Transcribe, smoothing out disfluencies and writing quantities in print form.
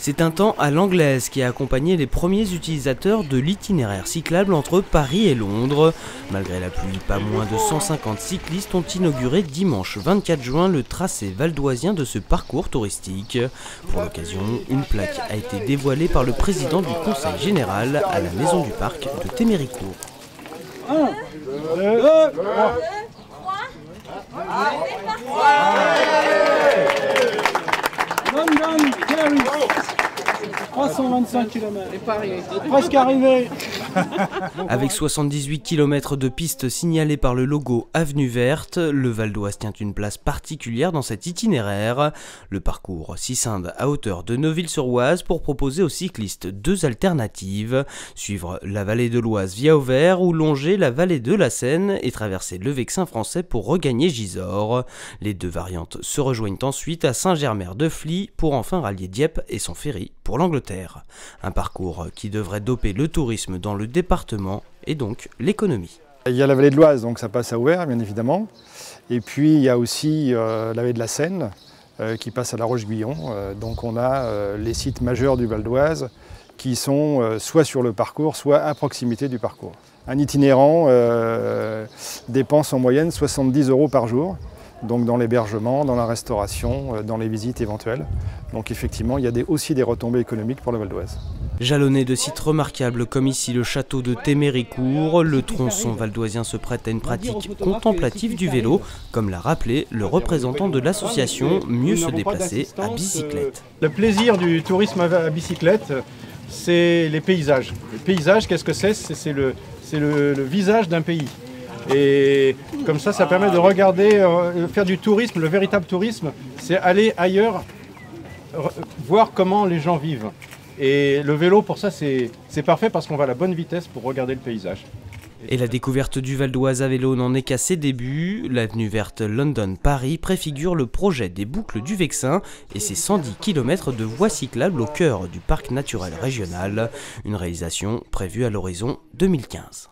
C'est un temps à l'anglaise qui a accompagné les premiers utilisateurs de l'itinéraire cyclable entre Paris et Londres. Malgré la pluie, pas moins de 150 cyclistes ont inauguré dimanche 24 juin le tracé valdoisien de ce parcours touristique. Pour l'occasion, une plaque a été dévoilée par le président du Conseil général à la Maison du Parc de Téméricourt. 1, 2, 3. 325 km. Presque arrivé. Avec 78 km de pistes signalées par le logo Avenue Verte, le Val d'Oise tient une place particulière dans cet itinéraire. Le parcours s'y scinde à hauteur de Neuville-sur-Oise pour proposer aux cyclistes deux alternatives. Suivre la vallée de l'Oise via Auvers ou longer la vallée de la Seine et traverser le Vexin français pour regagner Gisors. Les deux variantes se rejoignent ensuite à Saint-Germer-de-Fly pour enfin rallier Dieppe et son ferry pour l'Angleterre. Un parcours qui devrait doper le tourisme dans le département et donc l'économie. Il y a la vallée de l'Oise, donc ça passe à Auvers bien évidemment. Et puis il y a aussi la vallée de la Seine qui passe à La Roche-Guyon. Donc on a les sites majeurs du Val d'Oise qui sont soit sur le parcours, soit à proximité du parcours. Un itinérant dépense en moyenne 70 € par jour. Donc dans l'hébergement, dans la restauration, dans les visites éventuelles. Donc effectivement, il y a aussi des retombées économiques pour le Val d'Oise. Jalonné de sites remarquables comme ici le château de Téméricourt, le tronçon valdoisien se prête à une pratique contemplative du vélo, comme l'a rappelé le représentant de l'association Mieux se déplacer à bicyclette. Le plaisir du tourisme à bicyclette, c'est les paysages. Les paysages, qu'est-ce que c'est? C'est le visage d'un pays. Et comme ça permet de regarder, faire du tourisme, le véritable tourisme, c'est aller ailleurs, voir comment les gens vivent. Et le vélo, pour ça, c'est parfait parce qu'on va à la bonne vitesse pour regarder le paysage. Et la découverte du Val d'Oise à vélo n'en est qu'à ses débuts. L'avenue verte London-Paris préfigure le projet des boucles du Vexin et ses 110 km de voies cyclables au cœur du parc naturel régional. Une réalisation prévue à l'horizon 2015.